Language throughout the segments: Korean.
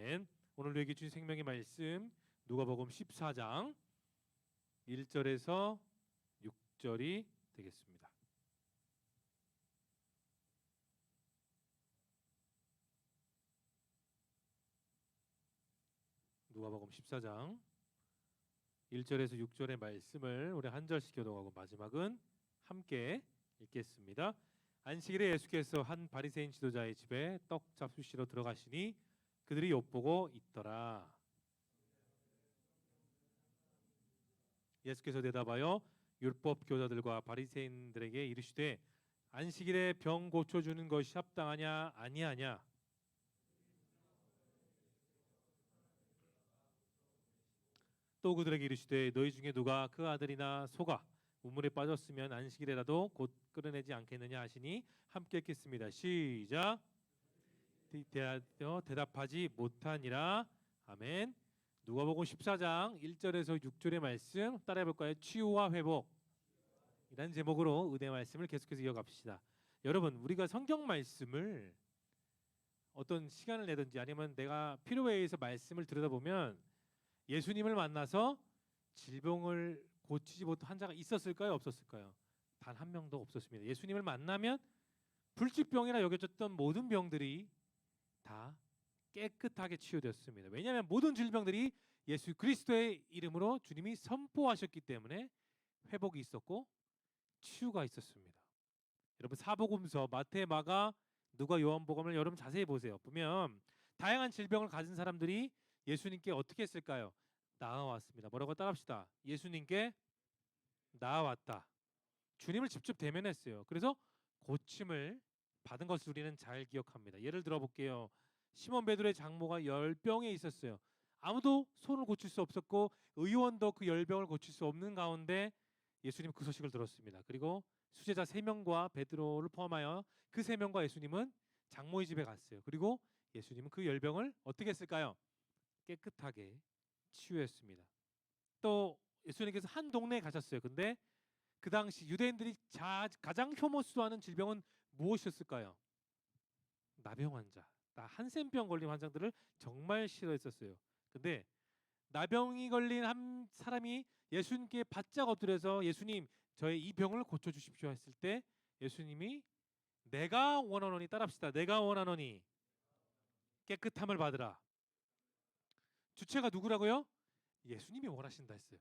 아멘. 오늘 우리에게 주신 생명의 말씀 누가복음 14장 1절에서 6절이 되겠습니다. 누가복음 14장 1절에서 6절의 말씀을 우리 한 절씩 교독하고 마지막은 함께 읽겠습니다. 안식일에 예수께서 한 바리새인 지도자의 집에 떡 잡수시러 들어가시니 그들이 엿보고 있더라. 예수께서 대답하여 율법 교사들과 바리새인들에게 이르시되 안식일에 병 고쳐주는 것이 합당하냐 아니하냐. 또 그들에게 이르시되 너희 중에 누가 그 아들이나 소가 우물에 빠졌으면 안식일에라도 곧 끌어내지 않겠느냐 하시니 함께 읽겠습니다. 시작. 대답하지 못하니라. 아멘. 누가복음 14장 1절에서 6절의 말씀 따라해 볼까요? 치유와 회복 이라는 제목으로 은혜 말씀을 계속해서 이어갑시다. 여러분, 우리가 성경 말씀을 어떤 시간을 내든지 아니면 내가 필요에 의해서 말씀을 들여다보면 예수님을 만나서 질병을 고치지 못한 환자가 있었을까요? 없었을까요? 단 한 명도 없었습니다. 예수님을 만나면 불치병이라 여겨졌던 모든 병들이 다 깨끗하게 치유되었습니다. 왜냐하면 모든 질병들이 예수 그리스도의 이름으로 주님이 선포하셨기 때문에 회복이 있었고 치유가 있었습니다. 여러분, 사복음서 마태, 마가, 누가, 요한복음을 여러분 자세히 보세요. 보면 다양한 질병을 가진 사람들이 예수님께 어떻게 했을까요? 나아왔습니다. 뭐라고 따라합시다. 예수님께 나아왔다. 주님을 직접 대면했어요. 그래서 고침을 받은 것을 우리는 잘 기억합니다. 예를 들어 볼게요. 시몬 베드로의 장모가 열병에 있었어요. 아무도 손을 고칠 수 없었고 의원도 그 열병을 고칠 수 없는 가운데 예수님 그 소식을 들었습니다. 그리고 수제자 3명과 베드로를 포함하여 그 3명과 예수님은 장모의 집에 갔어요. 그리고 예수님은 그 열병을 어떻게 했을까요? 깨끗하게 치유했습니다. 또 예수님께서 한 동네에 가셨어요. 근데 그 당시 유대인들이 가장 혐오수하는 질병은 무엇이었을까요? 나병 환자, 한센병 걸린 환자들을 정말 싫어했었어요. 근데 나병이 걸린 한 사람이 예수님께 바짝 엎드려서 예수님, 저의 이 병을 고쳐주십시오 했을 때 예수님이 내가 원하노니, 따라합시다. 내가 원하노니 깨끗함을 받으라. 주체가 누구라고요? 예수님이 원하신다 했어요.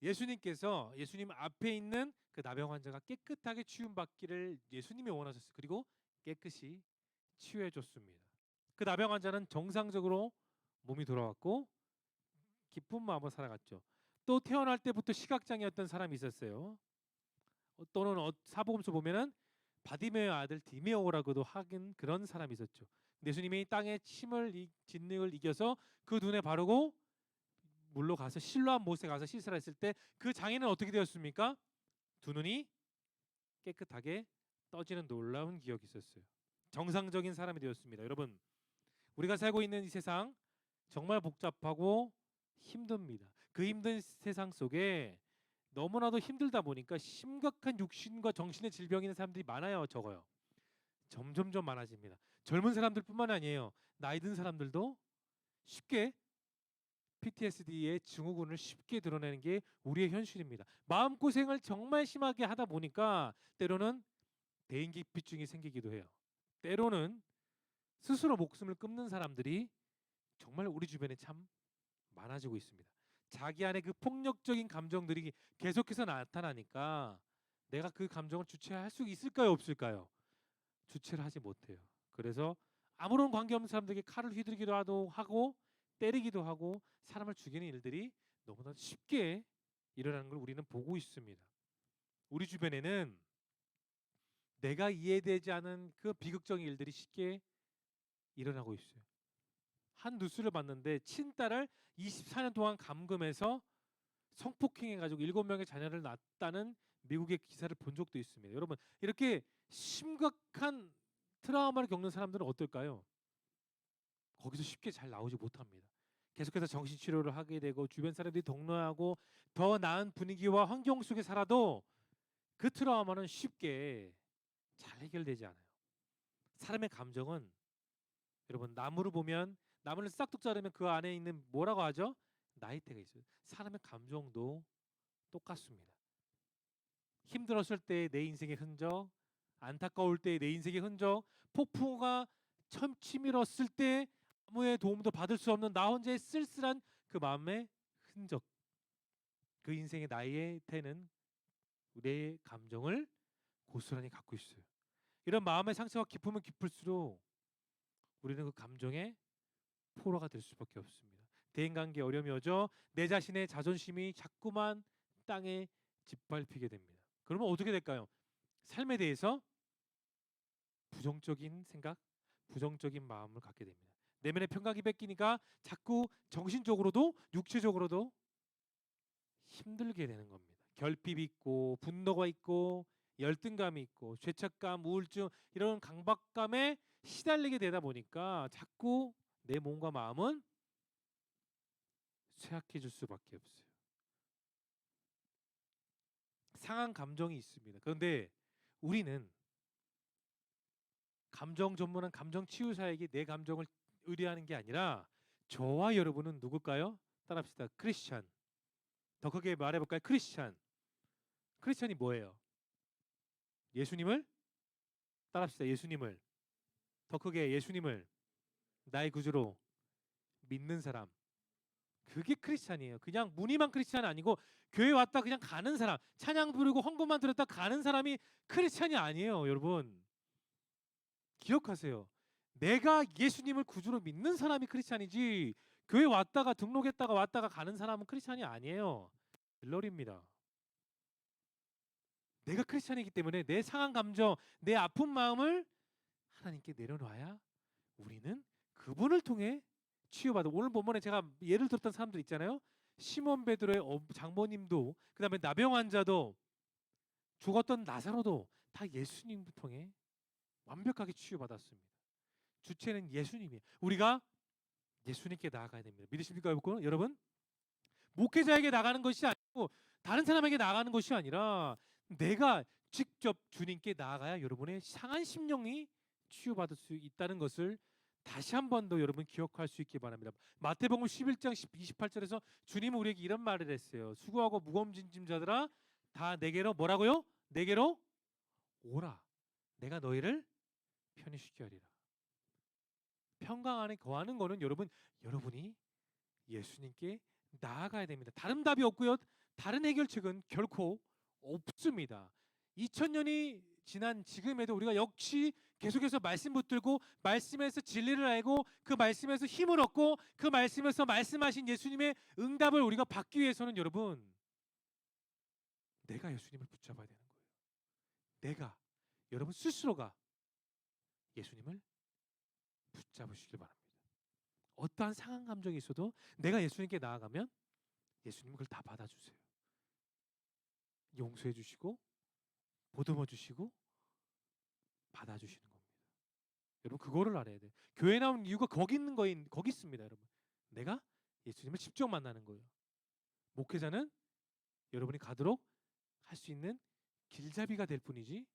예수님께서 예수님 앞에 있는 그 나병 환자가 깨끗하게 치유받기를 예수님이 원하셨어요. 그리고 깨끗이 치유해 줬습니다. 그 나병 환자는 정상적으로 몸이 돌아왔고 기쁜 마음으로 살아갔죠. 또 태어날 때부터 시각장애였던 사람이 있었어요. 또는 사복음서 보면은 바디메오 아들 디메오라고도 하긴 그런 사람이 있었죠. 예수님이 땅에 침을 진능을 이겨서 그 눈에 바르고 물로 가서 실로암 못에 가서 씻으라 했을 때 그 장애는 어떻게 되었습니까? 두 눈이 깨끗하게 떠지는 놀라운 기억이 있었어요. 정상적인 사람이 되었습니다. 여러분, 우리가 살고 있는 이 세상 정말 복잡하고 힘듭니다. 그 힘든 세상 속에 너무나도 힘들다 보니까 심각한 육신과 정신의 질병이 있는 사람들이 많아요, 적어요. 점점점 많아집니다. 젊은 사람들뿐만 아니에요. 나이 든 사람들도 쉽게 PTSD의 증후군을 쉽게 드러내는 게 우리의 현실입니다. 마음고생을 정말 심하게 하다 보니까 때로는 대인기피증이 생기기도 해요. 때로는 스스로 목숨을 끊는 사람들이 정말 우리 주변에 참 많아지고 있습니다. 자기 안에 그 폭력적인 감정들이 계속해서 나타나니까 내가 그 감정을 주체할 수 있을까요, 없을까요? 주체를 하지 못해요. 그래서 아무런 관계없는 사람들에게 칼을 휘두르기도 하고 때리기도 하고 사람을 죽이는 일들이 너무나 쉽게 일어나는 걸 우리는 보고 있습니다. 우리 주변에는 내가 이해되지 않은 그 비극적인 일들이 쉽게 일어나고 있어요. 한 뉴스를 봤는데 친딸을 24년 동안 감금해서 성폭행해가지고 7명의 자녀를 낳았다는 미국의 기사를 본 적도 있습니다. 여러분, 이렇게 심각한 트라우마를 겪는 사람들은 어떨까요? 거기서 쉽게 잘 나오지 못합니다. 계속해서 정신치료를 하게 되고 주변 사람들이 동로하고 더 나은 분위기와 환경 속에 살아도 그 트라우마는 쉽게 잘 해결되지 않아요. 사람의 감정은 여러분 나무를 보면 나무를 싹둑 자르면 그 안에 있는 뭐라고 하죠? 나이테가 있어요. 사람의 감정도 똑같습니다. 힘들었을 때 내 인생의 흔적, 안타까울 때 내 인생의 흔적, 폭풍우가 치밀었을 때 아무의 도움도 받을 수 없는 나 혼자의 쓸쓸한 그 마음의 흔적, 그 인생의 나의 태는 내 감정을 고스란히 갖고 있어요. 이런 마음의 상처가 깊으면 깊을수록 우리는 그 감정의 포로가 될 수밖에 없습니다. 대인관계 어려움이 오죠. 내 자신의 자존심이 자꾸만 땅에 짓밟히게 됩니다. 그러면 어떻게 될까요? 삶에 대해서 부정적인 생각, 부정적인 마음을 갖게 됩니다. 내면의 평각이 뺏기니까 자꾸 정신적으로도 육체적으로도 힘들게 되는 겁니다. 결핍이 있고 분노가 있고 열등감이 있고 죄책감, 우울증 이런 강박감에 시달리게 되다 보니까 자꾸 내 몸과 마음은 쇠약해질 수밖에 없어요. 상한 감정이 있습니다. 그런데 우리는 감정 전문한 감정 치유사에게 내 감정을 의뢰하는 게 아니라 저와 여러분은 누굴까요? 따라합시다. 크리스찬. 더 크게 말해볼까요? 크리스찬. 크리스찬이 뭐예요? 예수님을 따라합시다. 예수님을 더 크게 예수님을 나의 구주로 믿는 사람. 그게 크리스찬이에요. 그냥 무늬만 크리스찬 아니고 교회 왔다 그냥 가는 사람, 찬양 부르고 헌금만 들었다 가는 사람이 크리스찬이 아니에요, 여러분. 기억하세요. 내가 예수님을 구주로 믿는 사람이 크리스찬이지 교회 왔다가 등록했다가 왔다가 가는 사람은 크리스찬이 아니에요. 들러리입니다. 내가 크리스찬이기 때문에 내 상한 감정, 내 아픈 마음을 하나님께 내려놔야 우리는 그분을 통해 치유받아. 오늘 본문에 제가 예를 들었던 사람들 있잖아요. 시몬 베드로의 장모님도, 그다음에 나병 환자도, 죽었던 나사로도 다 예수님을 통해 완벽하게 치유받았습니다. 주체는 예수님이에요. 우리가 예수님께 나아가야 됩니다. 믿으십니까, 여러분? 목회자에게 나가는 것이 아니고 다른 사람에게 나가는 것이 아니라 내가 직접 주님께 나아가야 여러분의 상한 심령이 치유받을 수 있다는 것을 다시 한 번 더 여러분 기억할 수 있기 바랍니다. 마태복음 11장 28절에서 주님은 우리에게 이런 말을 했어요. 수고하고 무거운 짐진 자들아 다 내게로 뭐라고요? 내게로 오라. 내가 너희를 편히 쉬게 하리라. 평강 안에 거하는 거는 여러분이 예수님께 나아가야 됩니다. 다른 답이 없고요. 다른 해결책은 결코 없습니다. 2000년이 지난 지금에도 우리가 역시 계속해서 말씀 붙들고 말씀에서 진리를 알고 그 말씀에서 힘을 얻고 그 말씀에서 말씀하신 예수님의 응답을 우리가 받기 위해서는 여러분 내가 예수님을 붙잡아야 되는 거예요. 내가 여러분 스스로가 예수님을 붙잡으시길 바랍니다. 어떠한 상한 감정이 있어도 내가 예수님께 나아가면 예수님은 그걸 다 받아주세요. 용서해 주시고 보듬어 주시고 받아주시는 겁니다. 여러분 그거를 알아야 돼요. 교회 나온 이유가 거기 있는 거기 있습니다. 여러분 내가 예수님을 직접 만나는 거예요. 목회자는 여러분이 가도록 할 수 있는 길잡이가 될 뿐이지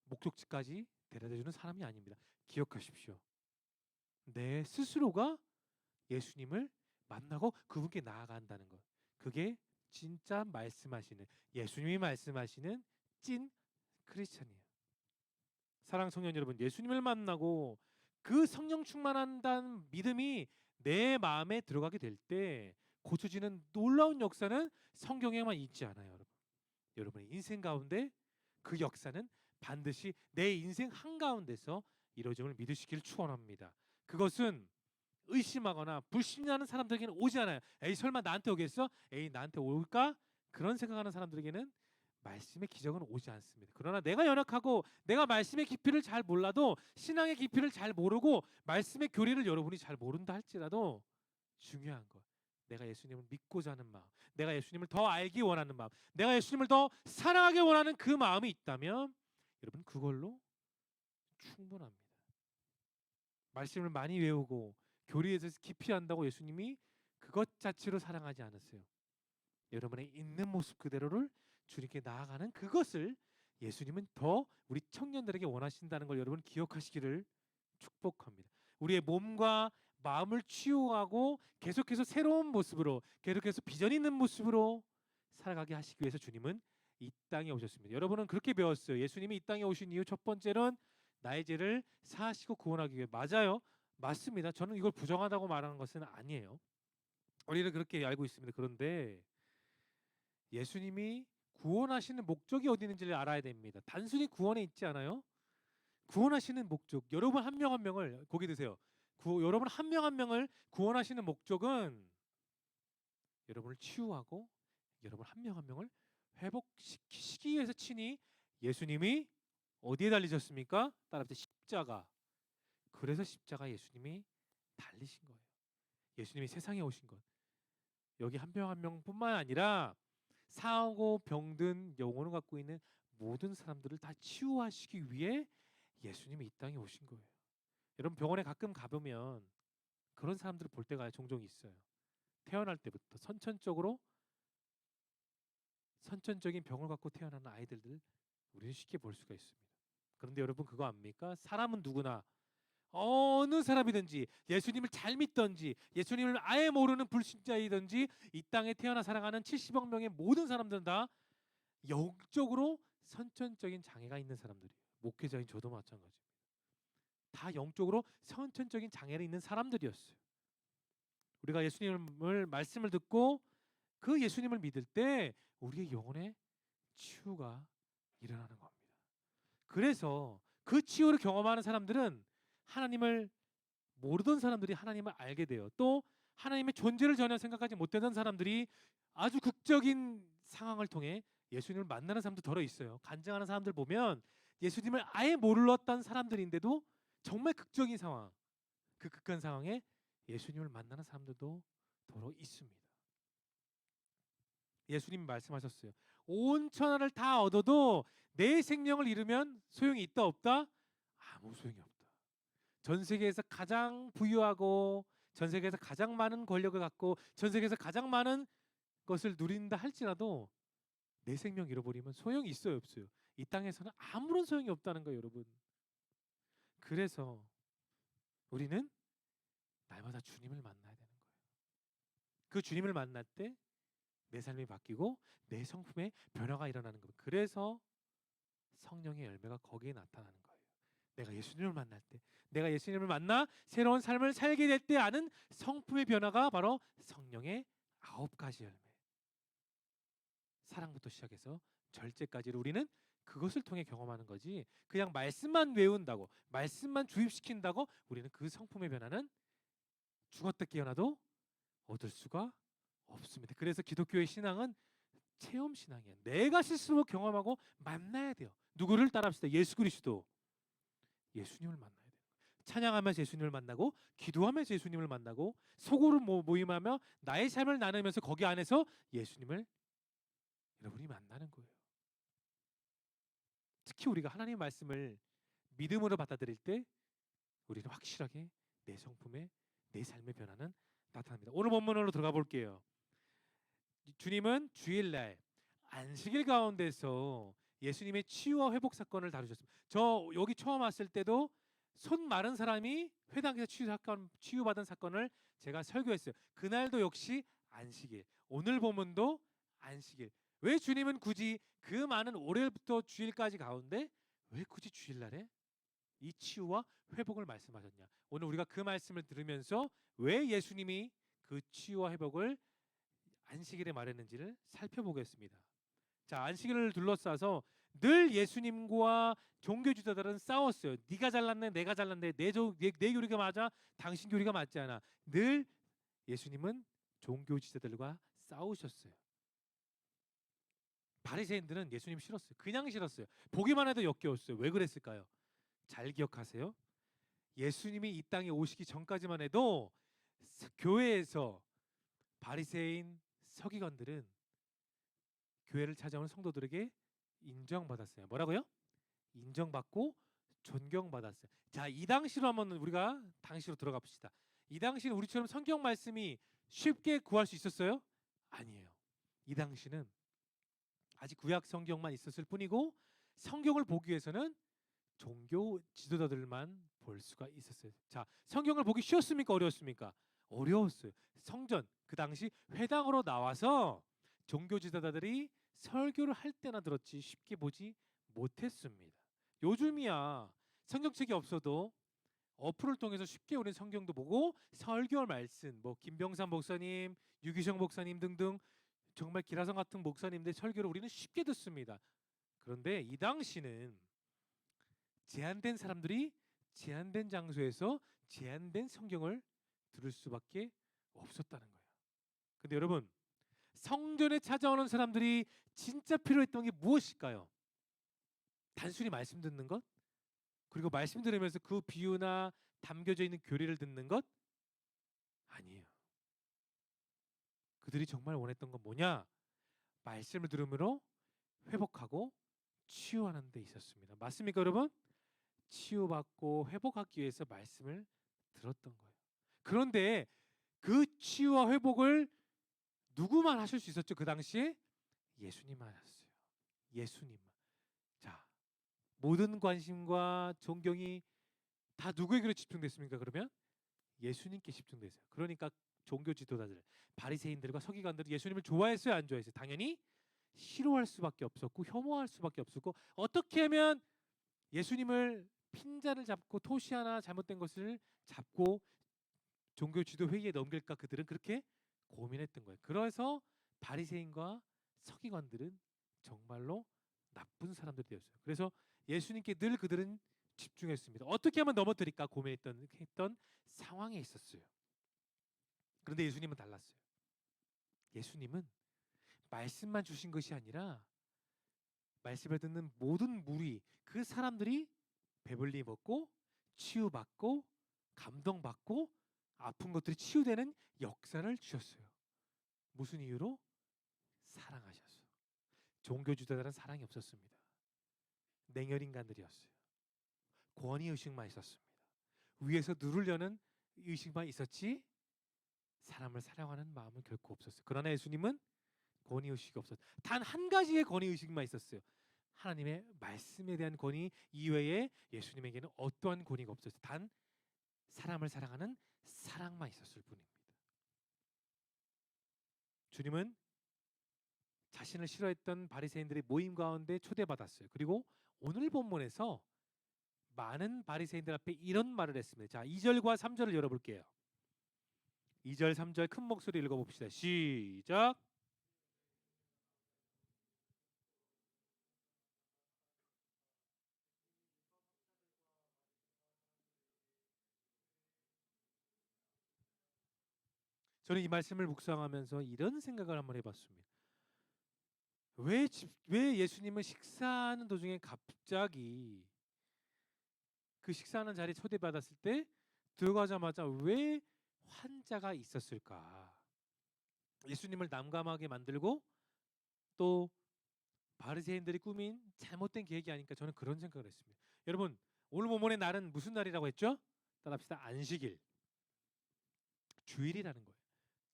목적지까지 데려다주는 사람이 아닙니다. 기억하십시오. 내 스스로가 예수님을 만나고 그분께 나아간다는 것. 그게 진짜 말씀하시는 예수님이 말씀하시는 찐 크리스천이에요. 사랑 청년 여러분, 예수님을 만나고 그 성령 충만한다는 믿음이 내 마음에 들어가게 될 때 고쳐지는 놀라운 역사는 성경에만 있지 않아요, 여러분. 여러분의 인생 가운데 그 역사는 반드시 내 인생 한가운데서 이루어짐을 믿으시길 축원합니다. 그것은 의심하거나 불신하는 사람들에게는 오지 않아요. 에이 설마 나한테 오겠어? 에이 나한테 올까? 그런 생각하는 사람들에게는 말씀의 기적은 오지 않습니다. 그러나 내가 연약하고 내가 말씀의 깊이를 잘 몰라도 신앙의 깊이를 잘 모르고 말씀의 교리를 여러분이 잘 모른다 할지라도 중요한 것 내가 예수님을 믿고자 하는 마음, 내가 예수님을 더 알기 원하는 마음, 내가 예수님을 더 사랑하기 원하는 그 마음이 있다면 여러분 그걸로 충분합니다. 말씀을 많이 외우고 교리에 대해서 깊이 한다고 예수님이 그것 자체로 사랑하지 않으세요. 여러분의 있는 모습 그대로를 주님께 나아가는 그것을 예수님은 더 우리 청년들에게 원하신다는 걸 여러분 기억하시기를 축복합니다. 우리의 몸과 마음을 치유하고 계속해서 새로운 모습으로, 계속해서 비전 있는 모습으로 살아가게 하시기 위해서 주님은 이 땅에 오셨습니다. 여러분은 그렇게 배웠어요. 예수님이 이 땅에 오신 이유 첫 번째는 나의 죄를 사하시고 구원하기 위해. 맞아요. 맞습니다. 저는 이걸 부정하다고 말하는 것은 아니에요. 우리는 그렇게 알고 있습니다. 그런데 예수님이 구원하시는 목적이 어디 있는지를 알아야 됩니다. 단순히 구원에 있지 않아요. 구원하시는 목적, 여러분 한 명 한 명을 고개 드세요. 여러분 한 명 한 명을 구원하시는 목적은 여러분을 치유하고 여러분 한 명 한 명을 회복시키시기 위해서 친히 예수님이 어디에 달리셨습니까? 따라합시다. 십자가. 그래서 십자가 예수님이 달리신 거예요. 예수님이 세상에 오신 것. 여기 한 명 한 명뿐만 아니라 상하고 병든 영혼을 갖고 있는 모든 사람들을 다 치유하시기 위해 예수님이 이 땅에 오신 거예요. 여러분 병원에 가끔 가보면 그런 사람들을 볼 때가 종종 있어요. 태어날 때부터 선천적인 병을 갖고 태어나는 아이들을 우리는 쉽게 볼 수가 있습니다. 그런데 여러분 그거 압니까? 사람은 누구나 어느 사람이든지 예수님을 잘 믿든지 예수님을 아예 모르는 불신자이든지 이 땅에 태어나 살아가는 70억 명의 모든 사람들은 다 영적으로 선천적인 장애가 있는 사람들이에요. 목회자인 저도 마찬가지입니다. 다 영적으로 선천적인 장애가 있는 사람들이었어요. 우리가 예수님을 말씀을 듣고 그 예수님을 믿을 때 우리의 영혼의 치유가 일어나는 겁니다. 그래서 그 치유를 경험하는 사람들은 하나님을 모르던 사람들이 하나님을 알게 돼요. 또 하나님의 존재를 전혀 생각하지 못했던 사람들이 아주 극적인 상황을 통해 예수님을 만나는 사람도 덜어 있어요. 간증하는 사람들 보면 예수님을 아예 몰랐던 사람들인데도 정말 극적인 상황, 그 극한 상황에 예수님을 만나는 사람들도 덜어 있습니다. 예수님이 말씀하셨어요. 온 천하를 다 얻어도 내 생명을 잃으면 소용이 있다 없다? 아무 소용이 없다. 전 세계에서 가장 부유하고 전 세계에서 가장 많은 권력을 갖고 전 세계에서 가장 많은 것을 누린다 할지라도 내 생명 잃어버리면 소용이 있어요 없어요? 이 땅에서는 아무런 소용이 없다는 거예요 여러분. 그래서 우리는 날마다 주님을 만나야 되는 거예요. 그 주님을 만날 때 내 삶이 바뀌고 내 성품에 변화가 일어나는 겁니다. 그래서 성령의 열매가 거기에 나타나는 거예요. 내가 예수님을 만날 때, 내가 예수님을 만나 새로운 삶을 살게 될 때 아는 성품의 변화가 바로 성령의 9가지 열매. 사랑부터 시작해서 절제까지를 우리는 그것을 통해 경험하는 거지. 그냥 말씀만 외운다고, 말씀만 주입시킨다고 우리는 그 성품의 변화는 죽었다 깨어나도 얻을 수가 없습니다. 그래서 기독교의 신앙은 체험 신앙이에요. 내가 스스로 경험하고 만나야 돼요. 누구를 따라합시다. 예수 그리스도. 예수님을 만나야 돼요. 찬양하면서 예수님을 만나고 기도하면서 예수님을 만나고 소그룹 모임하며 나의 삶을 나누면서 거기 안에서 예수님을 여러분이 만나는 거예요. 특히 우리가 하나님의 말씀을 믿음으로 받아들일 때 우리는 확실하게 내 성품에 내 삶의 변화는 나타납니다. 오늘 본문으로 들어가 볼게요. 주님은 주일날 안식일 가운데서 예수님의 치유와 회복 사건을 다루셨습니다. 저 여기 처음 왔을 때도 손 마른 사람이 회당에서 치유받은 사건을 제가 설교했어요. 그날도 역시 안식일. 오늘 본문도 안식일. 왜 주님은 굳이 그 많은 월요일부터 주일까지 가운데 왜 굳이 주일날에 이 치유와 회복을 말씀하셨냐? 오늘 우리가 그 말씀을 들으면서 왜 예수님이 그 치유와 회복을 안식일에 말했는지를 살펴보겠습니다. 자, 안식일을 둘러싸서 늘 예수님과 종교 지도자들은 싸웠어요. 네가 잘났네, 내가 잘났네, 내 교리가 맞아, 당신 교리가 맞지 않아. 늘 예수님은 종교 지도자들과 싸우셨어요. 바리새인들은 예수님 싫었어요. 그냥 싫었어요. 보기만 해도 역겨웠어요. 왜 그랬을까요? 잘 기억하세요. 예수님이 이 땅에 오시기 전까지만 해도 교회에서 바리새인 서기관들은 교회를 찾아오는 성도들에게 인정받았어요. 뭐라고요? 인정받고 존경받았어요. 자, 이 당시로 한번 우리가 당시로 들어가 봅시다. 이 당시는 우리처럼 성경 말씀이 쉽게 구할 수 있었어요? 아니에요. 이 당시는 아직 구약 성경만 있었을 뿐이고 성경을 보기 위해서는 종교 지도자들만 볼 수가 있었어요. 자, 성경을 보기 쉬웠습니까? 어려웠습니까? 어려웠어요. 성전 그 당시 회당으로 나와서 종교 지도자들이 설교를 할 때나 들었지 쉽게 보지 못했습니다. 요즘이야 성경책이 없어도 어플을 통해서 쉽게 우리는 성경도 보고 설교 말씀 뭐 김병삼 목사님, 유기성 목사님 등등 정말 기라성 같은 목사님들 설교를 우리는 쉽게 듣습니다. 그런데 이 당시는 제한된 사람들이 제한된 장소에서 제한된 성경을 들을 수밖에 없었다는 거예요. 근데 여러분, 성전에 찾아오는 사람들이 진짜 필요했던 게 무엇일까요? 단순히 말씀 듣는 것? 그리고 말씀 들으면서 그 비유나 담겨져 있는 교리를 듣는 것? 아니에요. 그들이 정말 원했던 건 뭐냐? 말씀을 들음으로 회복하고 치유하는 데 있었습니다. 맞습니까, 여러분? 치유받고 회복하기 위해서 말씀을 들었던 거예요. 그런데 그 치유와 회복을 누구만 하실 수 있었죠? 그 당시에 예수님만 하셨어요. 예수님만. 자, 모든 관심과 존경이 다 누구에게로 집중됐습니까? 그러면 예수님께 집중됐어요. 그러니까 종교 지도자들, 바리새인들과 서기관들은 예수님을 좋아했어요, 안 좋아했어요? 당연히 싫어할 수밖에 없었고 혐오할 수밖에 없었고 어떻게 하면 예수님을 핀잔을 잡고 토시 하나 잘못된 것을 잡고 종교 지도 회의에 넘길까 그들은 그렇게 고민했던 거예요. 그래서 바리새인과 서기관들은 정말로 나쁜 사람들이 되었어요. 그래서 예수님께 늘 그들은 집중했습니다. 어떻게 하면 넘어뜨릴까 고민했던 상황에 있었어요. 그런데 예수님은 달랐어요. 예수님은 말씀만 주신 것이 아니라 말씀을 듣는 모든 무리 그 사람들이 배불리 먹고 치유받고 감동받고 아픈 것들이 치유되는 역사를 주셨어요. 무슨 이유로? 사랑하셔서. 종교 지도자들은 사랑이 없었습니다. 냉혈 인간들이었어요. 권위 의식만 있었습니다. 위에서 누르려는 의식만 있었지 사람을 사랑하는 마음은 결코 없었어요. 그러나 예수님은 권위 의식이 없었어요. 단 한 가지의 권위 의식만 있었어요. 하나님의 말씀에 대한 권위 이외에 예수님에게는 어떠한 권위가 없었어요. 단 사람을 사랑하는 사랑만 있었을 뿐입니다. 주님은 자신을 싫어했던 바리새인들의 모임 가운데 초대받았어요. 그리고 오늘 본문에서 많은 바리새인들 앞에 이런 말을 했습니다. 자, 2절과 3절을 열어볼게요. 2절, 3절 큰 목소리 읽어봅시다. 시작. 저는 이 말씀을 묵상하면서 이런 생각을 한번 해봤습니다. 왜 예수님은 식사하는 도중에 갑자기 그 식사하는 자리에 초대받았을 때 들어가자마자 왜 환자가 있었을까? 예수님을 난감하게 만들고 또 바리새인들이 꾸민 잘못된 계획이 아닐까 저는 그런 생각을 했습니다. 여러분 오늘 본문의 날은 무슨 날이라고 했죠? 따라합시다. 안식일. 주일이라는 거예요.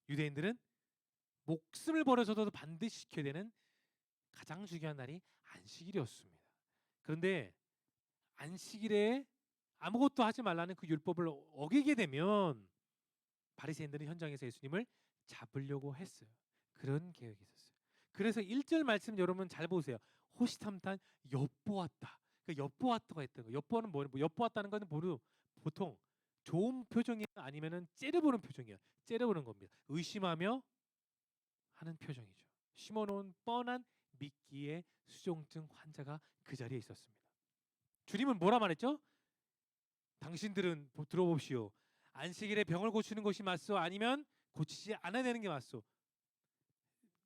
유대인들은 목숨을 버려서도 반드시 지켜야 되는 가장 중요한 날이 안식일이었습니다. 그런데 안식일에 아무것도 하지 말라는 그 율법을 어기게 되면 바리새인들은 현장에서 예수님을 잡으려고 했어요. 그런 계획이 있었어요. 그래서 1절 말씀 여러분 잘 보세요. 호시탐탐 엿보았다. 그 엿보았다가 했던 거. 엿보는 뭐예요? 엿보았다는 것은 보통 좋은 표정이 아니면은 째려보는 표정이야. 째려보는 겁니다. 의심하며 하는 표정이죠. 심어놓은 뻔한 미끼의 수종증 환자가 그 자리에 있었습니다. 주님은 뭐라 말했죠? 당신들은 들어봅시오. 안식일에 병을 고치는 것이 맞소? 아니면 고치지 않아야 되는 게 맞소?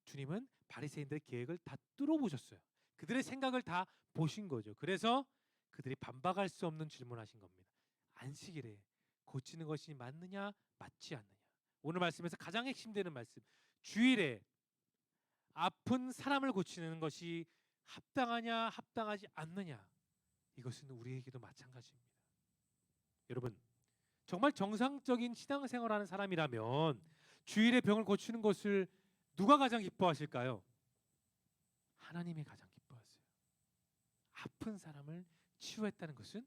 주님은 바리새인들의 계획을 다 뚫어보셨어요. 그들의 생각을 다 보신 거죠. 그래서 그들이 반박할 수 없는 질문하신 겁니다. 안식일에 고치는 것이 맞느냐 맞지 않느냐. 오늘 말씀에서 가장 핵심되는 말씀. 주일에 아픈 사람을 고치는 것이 합당하냐 합당하지 않느냐. 이것은 우리에게도 마찬가지입니다. 여러분 정말 정상적인 신앙생활하는 사람이라면 주일에 병을 고치는 것을 누가 가장 기뻐하실까요? 하나님이 가장 기뻐하세요. 아픈 사람을 치유했다는 것은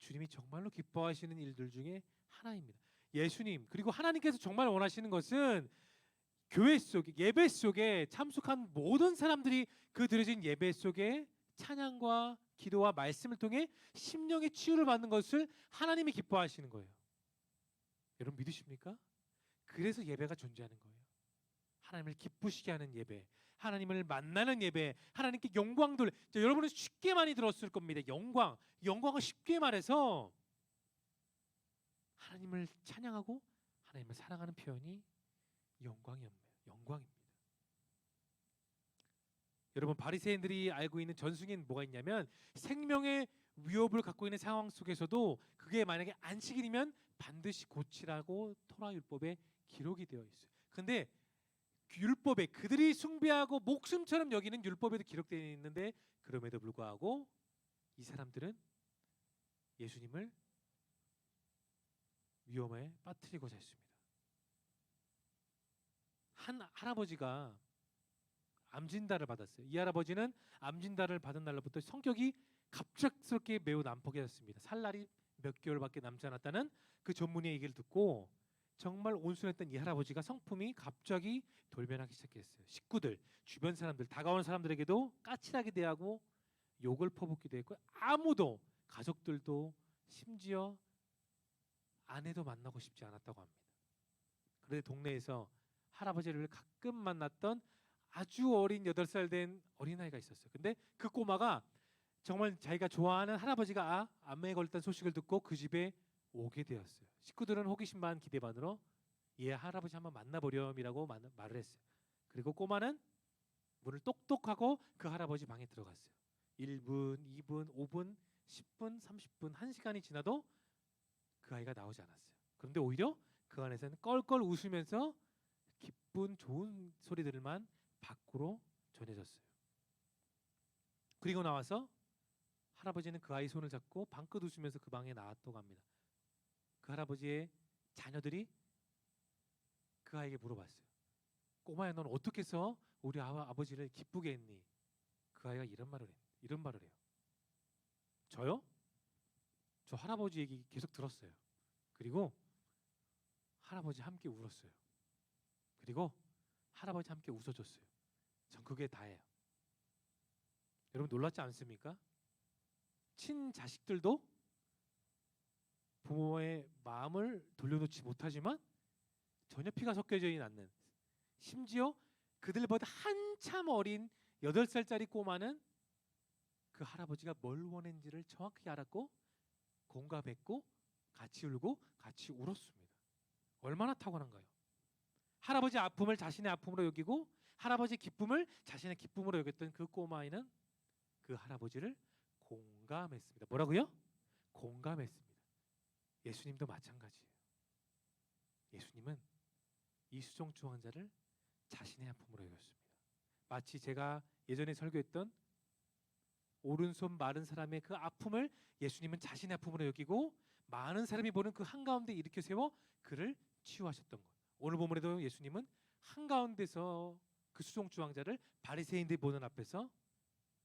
주님이 정말로 기뻐하시는 일들 중에 하나입니다. 예수님 그리고 하나님께서 정말 원하시는 것은 교회 속에 예배 속에 참석한 모든 사람들이 그 드려진 예배 속에 찬양과 기도와 말씀을 통해 심령의 치유를 받는 것을 하나님이 기뻐하시는 거예요. 여러분 믿으십니까? 그래서 예배가 존재하는 거예요. 하나님을 기쁘시게 하는 예배, 하나님을 만나는 예배, 하나님께 영광 돌려. 여러분은 쉽게 많이 들었을 겁니다. 영광을 쉽게 말해서 하나님을 찬양하고 하나님을 사랑하는 표현이 영광입니다. 여러분 바리새인들이 알고 있는 전승에는 뭐가 있냐면 생명의 위협을 갖고 있는 상황 속에서도 그게 만약에 안식일이면 반드시 고치라고 토라 율법에 기록이 되어 있어요. 근데 율법에 그들이 숭배하고 목숨처럼 여기는 율법에도 기록되어 있는데 그럼에도 불구하고 이 사람들은 예수님을 위험에 빠뜨리고자 했습니다. 한 할아버지가 암진단을 받았어요. 이 할아버지는 암진단을 받은 날로부터 성격이 갑작스럽게 매우 난폭해졌습니다. 살 날이 몇 개월밖에 남지 않았다는 그 전문의 얘기를 듣고 정말 온순했던 이 할아버지가 성품이 갑자기 돌변하기 시작했어요. 식구들, 주변 사람들, 다가오는 사람들에게도 까칠하게 대하고 욕을 퍼붓기도 했고 아무도 가족들도 심지어 아내도 만나고 싶지 않았다고 합니다. 그런데 동네에서 할아버지를 가끔 만났던 아주 어린 8살 된 어린아이가 있었어요. 근데 그 꼬마가 정말 자기가 좋아하는 할아버지가 암에 걸렸다는 소식을 듣고 그 집에 오게 되었어요. 식구들은 호기심 반 기대 반으로 얘 할아버지 한번 만나보렴이라고 말을 했어요. 그리고 꼬마는 문을 똑똑하고 그 할아버지 방에 들어갔어요. 1분, 2분, 5분, 10분, 30분, 1시간이 지나도 그 아이가 나오지 않았어요. 그런데 오히려 그 안에서는 껄껄 웃으면서 기쁜 좋은 소리들만 밖으로 전해졌어요. 그리고 나와서 할아버지는 그 아이 손을 잡고 방긋 웃으면서 그 방에 나왔다고 합니다. 그 할아버지의 자녀들이 그 아이에게 물어봤어요. 꼬마야, 넌 어떻게 해서 우리 아버지를 기쁘게 했니? 그 아이가 이런 말을 해요. 저요? 저 할아버지 얘기 계속 들었어요. 그리고 할아버지 함께 울었어요. 그리고 할아버지 함께 웃어줬어요. 전 그게 다예요. 여러분 놀랍지 않습니까? 친자식들도 부모의 마음을 돌려놓지 못하지만 전혀 피가 섞여지지 않는, 심지어 그들보다 한참 어린 8살짜리 꼬마는 그 할아버지가 뭘 원했는지를 정확히 알았고 공감했고 같이 울고 같이 울었습니다. 얼마나 탁월한가요? 할아버지 아픔을 자신의 아픔으로 여기고 할아버지 기쁨을 자신의 기쁨으로 여겼던 그 꼬마아이는 그 할아버지를 공감했습니다. 뭐라고요? 공감했습니다. 예수님도 마찬가지예요. 예수님은 이 수종주 환자를 자신의 아픔으로 여겼습니다. 마치 제가 예전에 설교했던 오른손 마른 사람의 그 아픔을 예수님은 자신의 아픔으로 여기고 많은 사람이 보는 그 한가운데 일으켜 세워 그를 치유하셨던 것. 오늘 본문에도 예수님은 한가운데서 그 수종주 환자를 바리새인들이 보는 앞에서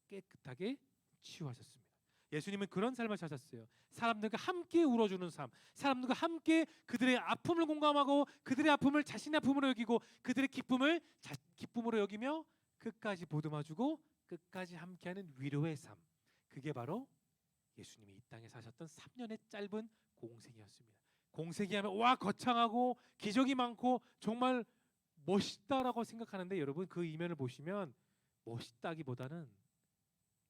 깨끗하게 치유하셨습니다. 예수님은 그런 삶을 사셨어요. 사람들과 함께 울어주는 삶, 사람들과 함께 그들의 아픔을 공감하고 그들의 아픔을 자신의 아픔으로 여기고 그들의 기쁨을 기쁨으로 여기며 끝까지 보듬어주고 끝까지 함께하는 위로의 삶. 그게 바로 예수님이 이 땅에 사셨던 3년의 짧은 공생이었습니다. 공생이하면 와 거창하고 기적이 많고 정말 멋있다라고 생각하는데 여러분 그 이면을 보시면 멋있다기보다는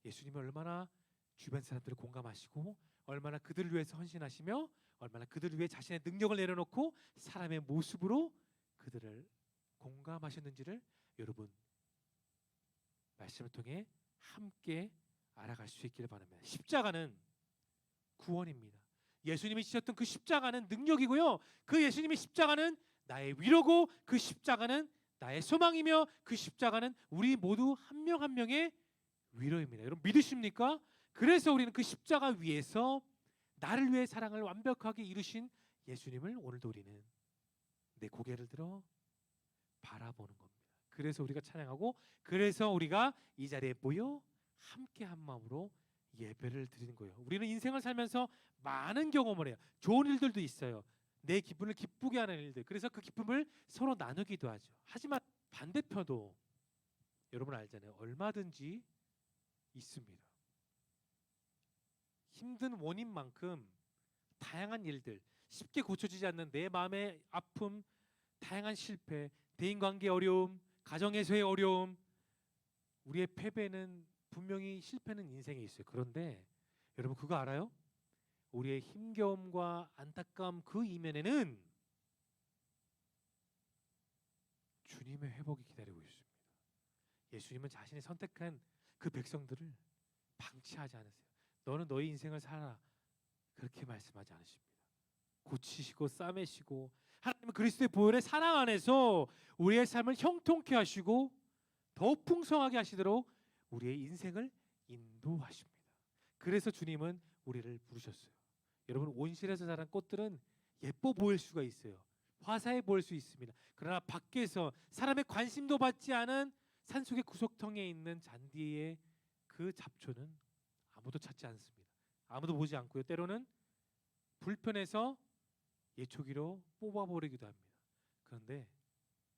예수님이 얼마나 주변 사람들을 공감하시고 얼마나 그들을 위해서 헌신하시며 얼마나 그들을 위해 자신의 능력을 내려놓고 사람의 모습으로 그들을 공감하셨는지를 여러분 말씀을 통해 함께 알아갈 수 있기를 바랍니다. 십자가는 구원입니다. 예수님이 지셨던 그 십자가는 능력이고요. 그 예수님의 십자가는 나의 위로고 그 십자가는 나의 소망이며 그 십자가는 우리 모두 한 명 한 명의 위로입니다. 여러분 믿으십니까? 그래서 우리는 그 십자가 위에서 나를 위해 사랑을 완벽하게 이루신 예수님을 오늘도 우리는 내 고개를 들어 바라보는 겁니다. 그래서 우리가 찬양하고 그래서 우리가 이 자리에 모여 함께 한 마음으로 예배를 드리는 거예요. 우리는 인생을 살면서 많은 경험을 해요. 좋은 일들도 있어요. 내 기분을 기쁘게 하는 일들. 그래서 그 기쁨을 서로 나누기도 하죠. 하지만 반대편도 여러분 알잖아요. 얼마든지 있습니다. 힘든 원인만큼 다양한 일들, 쉽게 고쳐지지 않는 내 마음의 아픔, 다양한 실패, 대인관계 어려움, 가정에서의 어려움, 우리의 패배는 분명히 실패는 인생에 있어요. 그런데 여러분 그거 알아요? 우리의 힘겨움과 안타까움 그 이면에는 주님의 회복이 기다리고 있습니다. 예수님은 자신이 선택한 그 백성들을 방치하지 않으세요. 너는 너의 인생을 살아라. 그렇게 말씀하지 않으십니다. 고치시고 싸매시고 하나님은 그리스도의 보혈의 사랑 안에서 우리의 삶을 형통케 하시고 더 풍성하게 하시도록 우리의 인생을 인도하십니다. 그래서 주님은 우리를 부르셨어요. 여러분 온실에서 자란 꽃들은 예뻐 보일 수가 있어요. 화사해 보일 수 있습니다. 그러나 밖에서 사람의 관심도 받지 않은 산속의 구석텅에 있는 잔디의 그 잡초는 아무도 찾지 않습니다. 아무도 보지 않고요. 때로는 불편해서 예초기로 뽑아버리기도 합니다. 그런데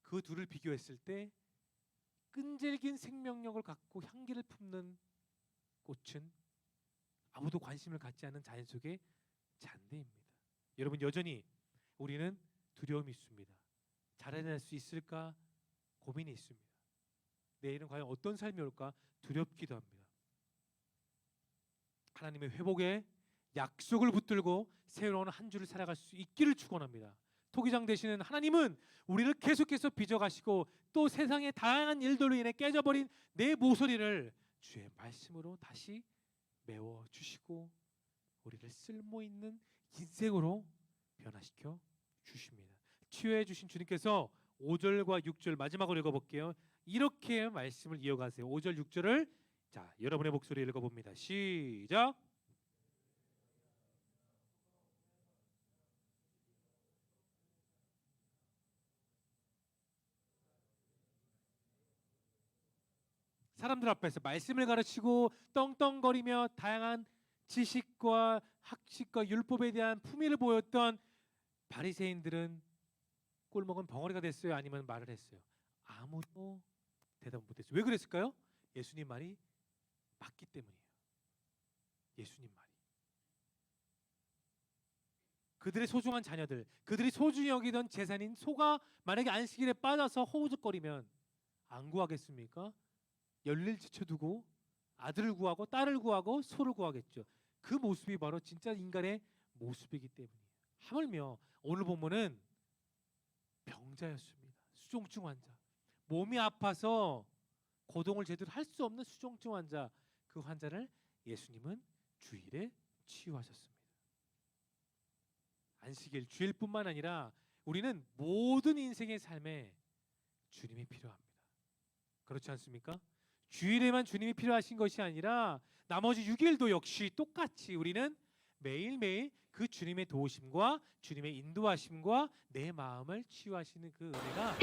그 둘을 비교했을 때 끈질긴 생명력을 갖고 향기를 품는 꽃은 아무도 관심을 갖지 않는 자연 속의 잔디입니다. 여러분 여전히 우리는 두려움이 있습니다. 잘해낼 수 있을까 고민이 있습니다. 내일은 과연 어떤 삶이 올까 두렵기도 합니다. 하나님의 회복의 약속을 붙들고 새로운 한 주를 살아갈 수 있기를 축원합니다. 토기장 되시는 하나님은 우리를 계속해서 빚어가시고 또 세상의 다양한 일들로 인해 깨져버린 내 모서리를 주의 말씀으로 다시 메워주시고 우리를 쓸모있는 인생으로 변화시켜 주십니다. 치유해 주신 주님께서 5절과 6절 마지막으로 읽어볼게요. 이렇게 말씀을 이어가세요. 5절 6절을 자 여러분의 목소리 읽어봅니다. 시작. 사람들 앞에서 말씀을 가르치고 떵떵거리며 다양한 지식과 학식과 율법에 대한 품위를 보였던 바리새인들은 꼴먹은 벙어리가 됐어요? 아니면 말을 했어요? 아무도 대답 못했어요. 왜 그랬을까요? 예수님 말이 맞기 때문이에요. 예수님 말이. 그들의 소중한 자녀들, 그들이 소중히 여기던 재산인 소가 만약에 안식일에 빠져서 허우적거리면 안 구하겠습니까? 열일 지쳐두고 아들을 구하고 딸을 구하고 소를 구하겠죠. 그 모습이 바로 진짜 인간의 모습이기 때문이에요. 하물며 오늘 본문은 병자였습니다. 수종증 환자. 몸이 아파서 고동을 제대로 할 수 없는 수종증 환자. 그 환자를 예수님은 주일에 치유하셨습니다. 안식일 주일뿐만 아니라 우리는 모든 인생의 삶에 주님이 필요합니다. 그렇지 않습니까? 주일에만 주님이 필요하신 것이 아니라 나머지 6일도 역시 똑같이 우리는 매일매일 그 주님의 도우심과 주님의 인도하심과 내 마음을 치유하시는 그 은혜가